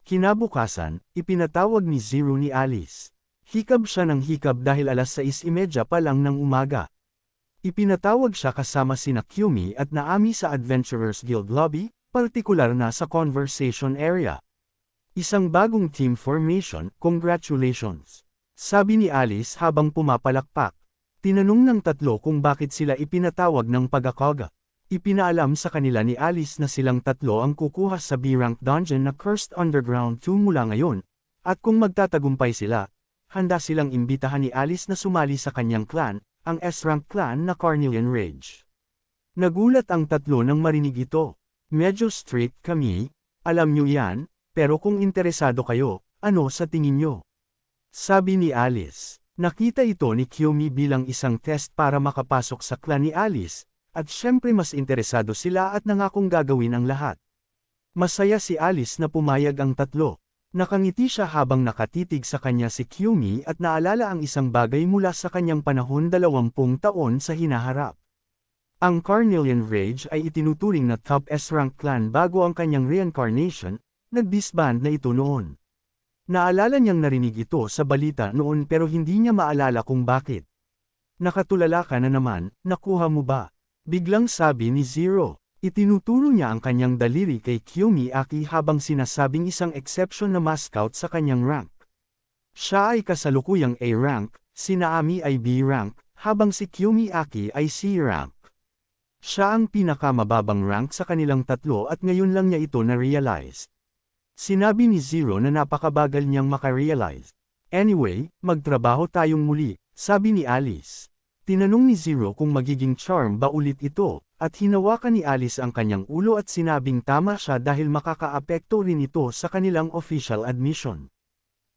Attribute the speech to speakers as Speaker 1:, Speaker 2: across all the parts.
Speaker 1: Kinabukasan, ipinatawag ni Zero ni Alice. Hikab siya ng hikab dahil 6:30 pa lang ng umaga. Ipinatawag siya kasama sina Kyumi at Naami sa Adventurers Guild lobby, partikular na sa conversation area. Isang bagong team formation, congratulations. Sabi ni Alice habang pumapalakpak. Tinanong ng tatlo kung bakit sila ipinatawag ng pagkakaga. Ipinaalam sa kanila ni Alice na silang tatlo ang kukuha sa B-rank dungeon na Cursed Underground 2 mula ngayon, at kung magtatagumpay sila, handa silang imbitahan ni Alice na sumali sa kanyang clan, ang S-rank clan na Carnelian Rage. Nagulat ang tatlo nang marinig ito. Medyo strict kami, alam nyo yan, pero kung interesado kayo, ano sa tingin nyo? Sabi ni Alice. Nakita ito ni Kyumi bilang isang test para makapasok sa clan ni Alice, at syempre mas interesado sila at nangakong gagawin ang lahat. Masaya si Alice na pumayag ang tatlo. Nakangiti siya habang nakatitig sa kanya si Kyumi at naalala ang isang bagay mula sa kanyang panahon 20 taon sa hinaharap. Ang Carnelian Rage ay itinuturing na top S-rank clan bago ang kanyang reincarnation, nag-disband na ito noon. Naalala niyang narinig ito sa balita noon pero hindi niya maalala kung bakit. Nakatulala ka na naman, nakuha mo ba? Biglang sabi ni Zero. Itinuturo niya ang kanyang daliri kay Kyumi Aki habang sinasabing isang exception na mascot sa kanyang rank. Siya ay kasalukuyang A rank, si Naami ay B rank, habang si Kyumi Aki ay C rank. Siya ang pinakamababang rank sa kanilang tatlo at ngayon lang niya ito na-realize. Sinabi ni Zero na napakabagal niyang makarealize. Anyway, magtrabaho tayong muli, sabi ni Alice. Tinanong ni Zero kung magiging charm ba ulit ito, at hinawakan ni Alice ang kanyang ulo at sinabing tama siya dahil makakaapekto rin ito sa kanilang official admission.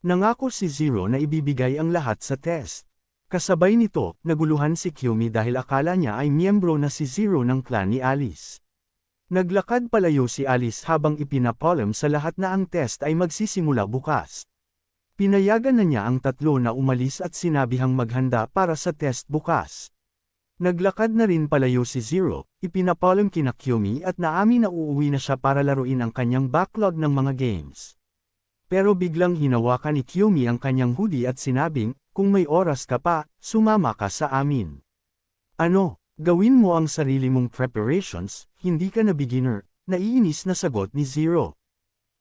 Speaker 1: Nangako si Zero na ibibigay ang lahat sa test. Kasabay nito, naguluhan si Kyumi dahil akala niya ay miyembro na si Zero ng clan ni Alice. Naglakad palayo si Alice habang ipinapalam sa lahat na ang test ay magsisimula bukas. Pinayagan na niya ang tatlo na umalis at sinabihang maghanda para sa test bukas. Naglakad na rin palayo si Zero, ipinapalam kina Kyumi at Naami na uuwi na siya para laruin ang kanyang backlog ng mga games. Pero biglang hinawakan ni Kyumi ang kanyang hoodie at sinabing, kung may oras ka pa, sumama ka sa amin. Ano? Gawin mo ang sarili mong preparations, hindi ka na beginner, naiinis na sagot ni Zero.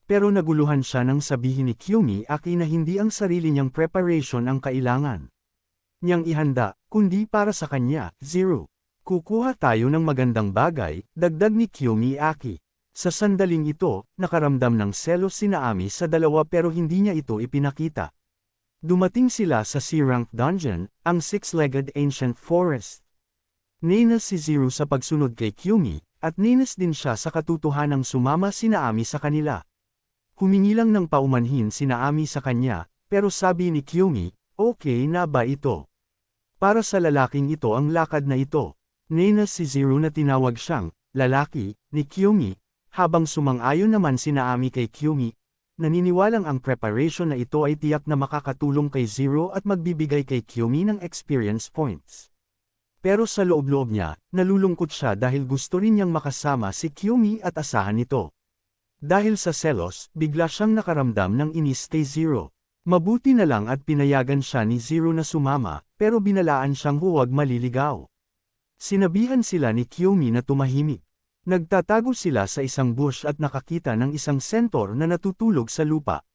Speaker 1: Pero naguluhan siya nang sabihin ni Kyumi Aki na hindi ang sarili niyang preparation ang kailangan niyang ihanda, kundi para sa kanya, Zero. Kukuha tayo ng magandang bagay, dagdag ni Kyumi Aki. Sa sandaling ito, nakaramdam ng selos si Naami sa dalawa pero hindi niya ito ipinakita. Dumating sila sa C-rank dungeon, ang six-legged ancient forest. Ninas si Zero sa pagsunod kay Kyumi, at ninas din siya sa katotohanang sumama si Naami sa kanila. Humingi lang ng paumanhin si Naami sa kanya, pero sabi ni Kyumi, okay na ba ito? Para sa lalaking ito ang lakad na ito. Ninas si Zero na tinawag siyang, lalaki, ni Kyumi, habang sumang-ayon naman si Naami kay Kyumi, naniniwalang ang preparation na ito ay tiyak na makakatulong kay Zero at magbibigay kay Kyumi ng experience points. Pero sa loob-loob niya, nalulungkot siya dahil gusto rin niyang makasama si Kyumi at asahan nito. Dahil sa selos, bigla siyang nakaramdam ng inis kay Zero. Mabuti na lang at pinayagan siya ni Zero na sumama, pero binalaan siyang huwag maliligaw. Sinabihan sila ni Kyumi na tumahimik. Nagtatago sila sa isang bush at nakakita ng isang centaur na natutulog sa lupa.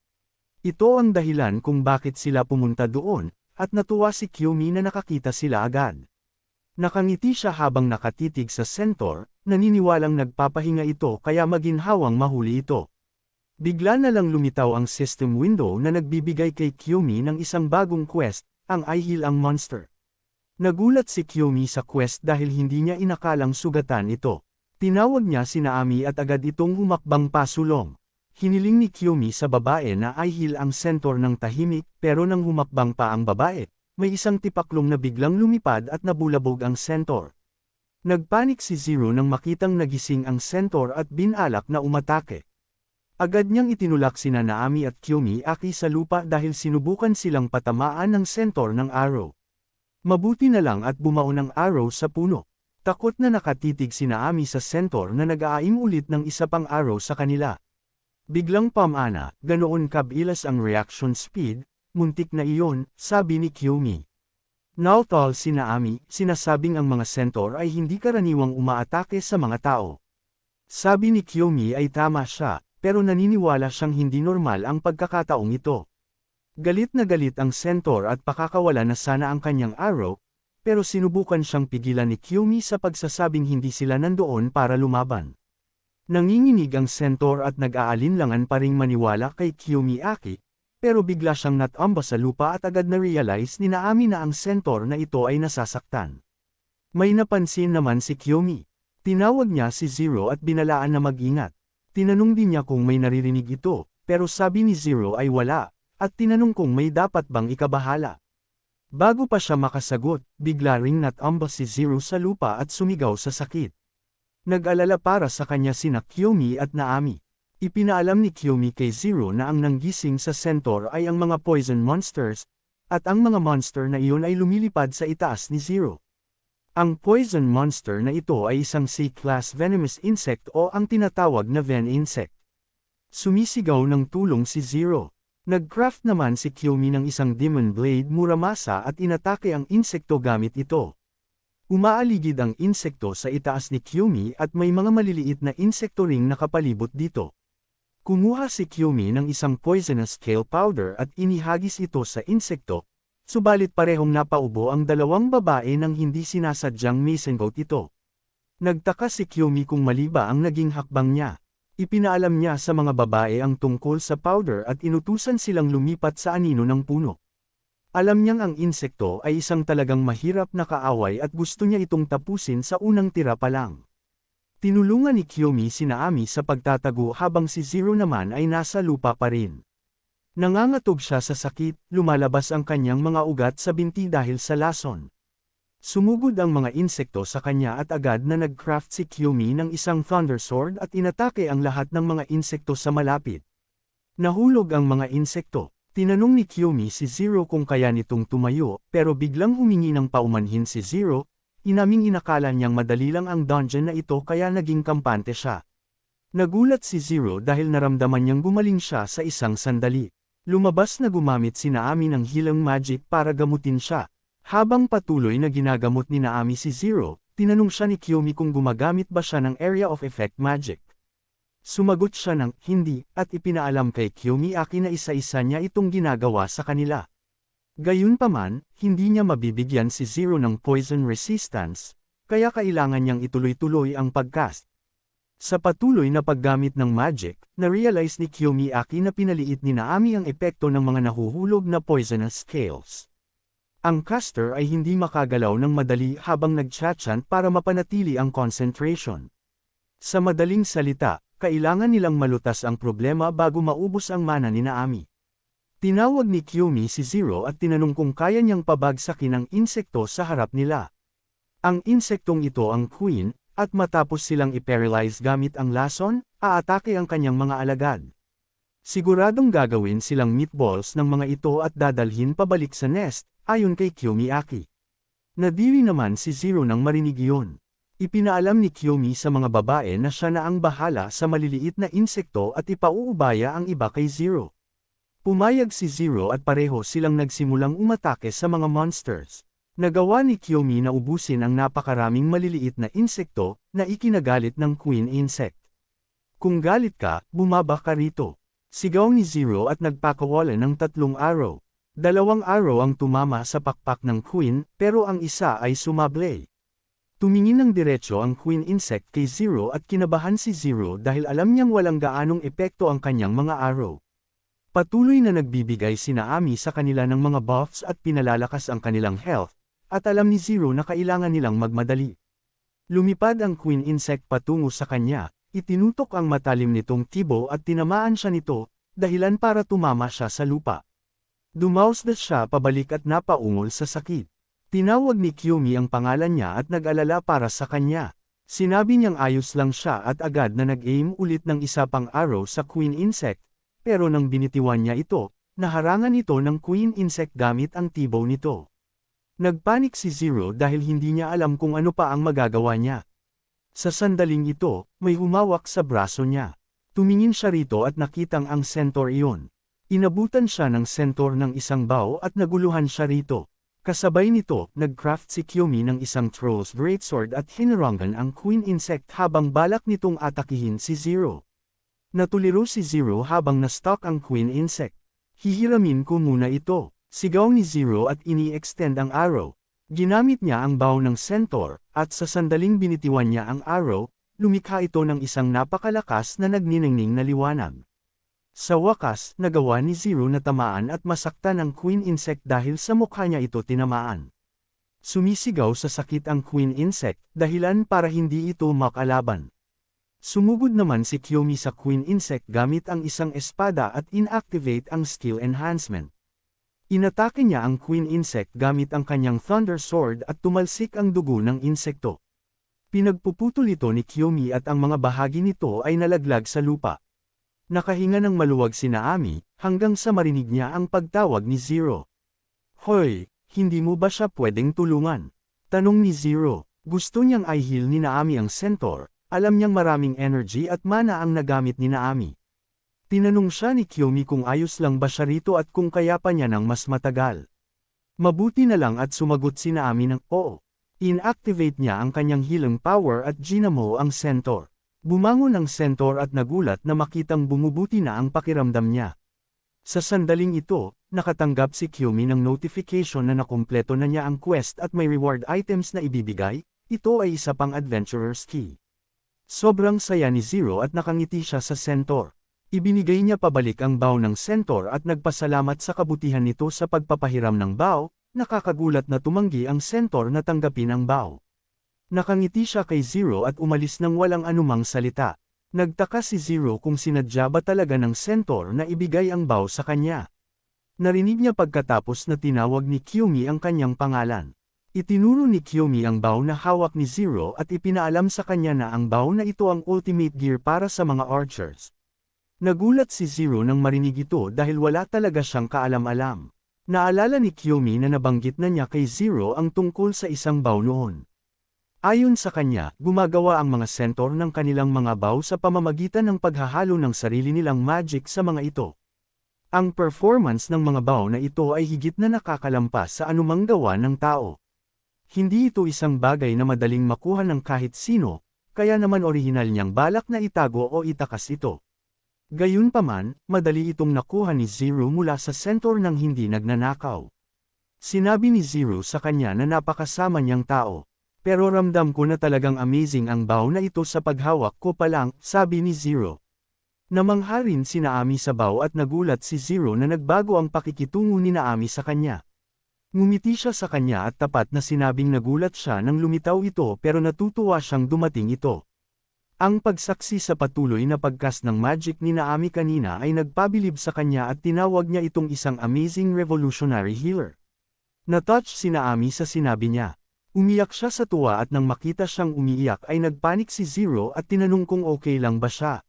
Speaker 1: Ito ang dahilan kung bakit sila pumunta doon, at natuwa si Kyumi na nakakita sila agad. Nakangiti siya habang nakatitig sa centaur, naniniwalang nagpapahinga ito kaya maginhawang mahuli ito. Bigla na lang lumitaw ang system window na nagbibigay kay Kyumi ng isang bagong quest, ang I Heal ang Monster. Nagulat si Kyumi sa quest dahil hindi niya inakalang sugatan ito. Tinawag niya si Naami at agad itong humakbang pasulong. Hiniling ni Kyumi sa babae na I Heal ang centaur ng tahimik pero nang humakbang pa ang babae, may isang tipaklong na biglang lumipad at nabulabog ang centaur. Nagpanik si Zero nang makitang nagising ang centaur at binalak na umatake. Agad niyang itinulak sina Naami at Kyumi Aki sa lupa dahil sinubukan silang patamaan ng centaur ng arrow. Mabuti na lang at bumaon ang arrow sa puno. Takot na nakatitig si Naami sa centaur na nag-aaim ulit ng isa pang arrow sa kanila. Biglang pamana, ganoon kabilas ang reaction speed, muntik na iyon, sabi ni Kyumi. Nautol si Naami, sinasabing ang mga centaur ay hindi karaniwang umaatake sa mga tao. Sabi ni Kyumi ay tama siya, pero naniniwala siyang hindi normal ang pagkakataong ito. Galit na galit ang centaur at pakakawala na sana ang kanyang arrow, pero sinubukan siyang pigilan ni Kyumi sa pagsasabing hindi sila nandoon para lumaban. Nanginginig ang centaur at nag-aalinlangan pa ring maniwala kay Kyumi Aki, pero bigla siyang natamba sa lupa at agad na-realize ni Naami na ang centaur na ito ay nasasaktan. May napansin naman si Kyumi. Tinawag niya si Zero at binalaan na mag-ingat. Tinanong din niya kung may naririnig ito, pero sabi ni Zero ay wala, at tinanong kung may dapat bang ikabahala. Bago pa siya makasagot, bigla ring natamba si Zero sa lupa at sumigaw sa sakit. Nag-alala para sa kanya sina Kyumi at Naami. Ipinaalam ni Kyumi kay Zero na ang nanggising sa centaur ay ang mga poison monsters, at ang mga monster na iyon ay lumilipad sa itaas ni Zero. Ang poison monster na ito ay isang C-class venomous insect o ang tinatawag na ven insect. Sumisigaw ng tulong si Zero. Nag-craft naman si Kyumi ng isang demon blade Muramasa at inatake ang insekto gamit ito. Umaaligid ang insekto sa itaas ni Kyumi at may mga maliliit na insekto ring nakapalibot dito. Kumuha si Kyumi ng isang poisonous kale powder at inihagis ito sa insekto, subalit parehong napaubo ang dalawang babae nang hindi sinasadyang misengot ito. Nagtaka si Kyumi kung mali ba ang naging hakbang niya. Ipinaalam niya sa mga babae ang tungkol sa powder at inutusan silang lumipat sa anino ng puno. Alam niyang ang insekto ay isang talagang mahirap na kaaway at gusto niya itong tapusin sa unang tira pa lang. Tinulungan ni Kyumi si Naami sa pagtatago habang si Zero naman ay nasa lupa pa rin. Nangangatog siya sa sakit, lumalabas ang kanyang mga ugat sa binti dahil sa lason. Sumugod ang mga insekto sa kanya at agad na nag-craft si Kyumi ng isang thunder sword at inatake ang lahat ng mga insekto sa malapit. Nahulog ang mga insekto. Tinanong ni Kyumi si Zero kung kaya nitong tumayo, pero biglang humingi ng paumanhin si Zero, inaming inakala niyang madali lang ang dungeon na ito kaya naging kampante siya. Nagulat si Zero dahil naramdaman niyang gumaling siya sa isang sandali. Lumabas na gumamit si Naami ng healing magic para gamutin siya. Habang patuloy na ginagamot ni Naami si Zero, tinanong siya ni Kyumi kung gumagamit ba siya ng area of effect magic. Sumagot siya ng hindi at ipinaalam kay Kyumi Aki na isa-isa niya itong ginagawa sa kanila. Gayunpaman, hindi niya mabibigyan si Zero ng poison resistance, kaya kailangan niyang ituloy-tuloy ang pagcast. Sa patuloy na paggamit ng magic, na-realize ni Kyumi Aki na pinaliit ni Naami ang epekto ng mga nahuhulog na poisonous scales. Ang caster ay hindi makagalaw ng madali habang nag-chant para mapanatili ang concentration. Sa madaling salita, kailangan nilang malutas ang problema bago maubos ang mana ni Naami. Tinawag ni Kyumi si Zero at tinanong kung kaya niyang pabagsakin ang insekto sa harap nila. Ang insektong ito ang queen, at matapos silang i-paralyze gamit ang lason, aatake ang kanyang mga alagad. Siguradong gagawin silang meatballs ng mga ito at dadalhin pabalik sa nest, ayon kay Kyumi Aki. Nadiri naman si Zero nang marinig iyon. Ipinaalam ni Kyumi sa mga babae na siya na ang bahala sa maliliit na insekto at ipauubaya ang iba kay Zero. Pumayag si Zero at pareho silang nagsimulang umatake sa mga monsters. Nagawa ni Kyumi na ubusin ang napakaraming maliliit na insekto na ikinagalit ng Queen Insect. Kung galit ka, bumaba ka rito. Sigaw ni Zero at nagpakawalan ng 3 arrow. 2 arrow ang tumama sa pakpak ng Queen, pero ang isa ay sumablay. Tumingin ng diretso ang Queen Insect kay Zero at kinabahan si Zero dahil alam niyang walang gaanong epekto ang kanyang mga arrow. Patuloy na nagbibigay si Naami sa kanila ng mga buffs at pinalalakas ang kanilang health, at alam ni Zero na kailangan nilang magmadali. Lumipad ang Queen Insect patungo sa kanya, itinutok ang matalim nitong tibo at tinamaan siya nito, dahilan para tumama siya sa lupa. Dumausdas siya pabalik at napaungol sa sakit. Tinawag ni Kyumi ang pangalan niya at nag-alala para sa kanya. Sinabi niyang ayos lang siya at agad na nag-aim ulit ng isa pang arrow sa Queen Insect, pero nang binitiwan niya ito, naharangan ito ng Queen Insect gamit ang tibo nito. Nagpanik si Zero dahil hindi niya alam kung ano pa ang magagawa niya. Sa sandaling ito, may humawak sa braso niya. Tumingin siya rito at nakitang ang centaur iyon. Inabutan siya ng centaur ng isang bao at naguluhan siya rito. Kasabay nito, nagcraft si Kiyomi ng isang Troll's Greatsword at hinarangan ang Queen Insect habang balak nitong atakihin si Zero. Natuliro si Zero habang na-stuck ang Queen Insect. Hihiramin ko muna ito, sigaw ni Zero at ini-extend ang arrow. Ginamit niya ang bow ng centaur, at sa sandaling binitiwan niya ang arrow, lumikha ito ng isang napakalakas na nagniningning na liwanag. Sa wakas, nagawa ni Zero na tamaan at masaktan ang Queen Insect dahil sa mukha niya ito tinamaan. Sumisigaw sa sakit ang Queen Insect, dahilan para hindi ito makalaban. Sumugod naman si Kiyomi sa Queen Insect gamit ang isang espada at inactivate ang skill enhancement. Inatake niya ang Queen Insect gamit ang kanyang Thunder Sword at tumalsik ang dugo ng insekto. Pinagpuputol ito ni Kiyomi at ang mga bahagi nito ay nalaglag sa lupa. Nakahinga ng maluwag si Naami, hanggang sa marinig niya ang pagtawag ni Zero. "Hoy, hindi mo ba siya pwedeng tulungan?" Tanong ni Zero. Gusto niyang i-heal ni Naami ang centaur. Alam niyang maraming energy at mana ang nagamit ni Naami. Tinanong siya ni Kiyomi kung ayos lang ba siya rito at kung kaya pa niya ng mas matagal. Mabuti na lang at sumagot si Naami ng oo. Inactivate niya ang kanyang healing power at ginamo ang centaur. Bumangon ang centaur at nagulat na makitang bumubuti na ang pakiramdam niya. Sa sandaling ito, nakatanggap si Kiyomi ng notification na nakumpleto na niya ang quest at may reward items na ibibigay. Ito ay isa pang adventurer's key. Sobrang saya ni Zero at nakangiti siya sa centaur. Ibinigay niya pabalik ang bow ng centaur at nagpasalamat sa kabutihan nito sa pagpapahiram ng bow. Nakakagulat na tumanggi ang centaur na tanggapin ang bow. Nakangiti siya kay Zero at umalis ng walang anumang salita. Nagtaka si Zero kung sinadya ba talaga ng centaur na ibigay ang bow sa kanya. Narinig niya pagkatapos na tinawag ni Kiyomi ang kanyang pangalan. Itinuro ni Kiyomi ang bow na hawak ni Zero at ipinaalam sa kanya na ang bow na ito ang ultimate gear para sa mga archers. Nagulat si Zero nang marinig ito dahil wala talaga siyang kaalam-alam. Naalala ni Kiyomi na nabanggit na niya kay Zero ang tungkol sa isang bow noon. Ayon sa kanya, gumagawa ang mga centaur ng kanilang mga bow sa pamamagitan ng paghahalo ng sarili nilang magic sa mga ito. Ang performance ng mga bow na ito ay higit na nakakalampas sa anumang gawa ng tao. Hindi ito isang bagay na madaling makuha ng kahit sino, kaya naman orihinal niyang balak na itago o itakas ito. Gayunpaman, madali itong nakuha ni Zero mula sa centaur nang hindi nagnanakaw. Sinabi ni Zero sa kanya na napakasama niyang tao. Pero ramdam ko na talagang amazing ang bow na ito sa paghawak ko pa lang, sabi ni Zero. Namangha rin si Naami sa bow at nagulat si Zero na nagbago ang pakikitungo ni Naami sa kanya. Ngumiti siya sa kanya at tapat na sinabing nagulat siya nang lumitaw ito pero natutuwa siyang dumating ito. Ang pagsaksi sa patuloy na pagcast ng magic ni Naami kanina ay nagpabilib sa kanya at tinawag niya itong isang amazing revolutionary healer. Na-touch si Naami sa sinabi niya. Umiyak siya sa tuwa at nang makita siyang umiiyak ay nagpanik si Zero at tinanong kung okay lang ba siya.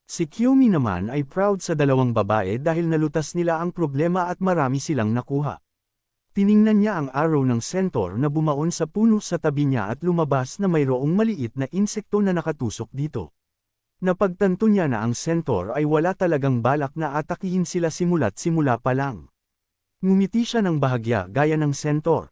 Speaker 1: Si Kiyomi naman ay proud sa dalawang babae dahil nalutas nila ang problema at marami silang nakuha. Tiningnan niya ang arrow ng centaur na bumaon sa puno sa tabi niya at lumabas na mayroong maliit na insekto na nakatusok dito. Napagtanto niya na ang centaur ay wala talagang balak na atakihin sila simula pa lang. Ngumiti siya ng bahagya gaya ng centaur.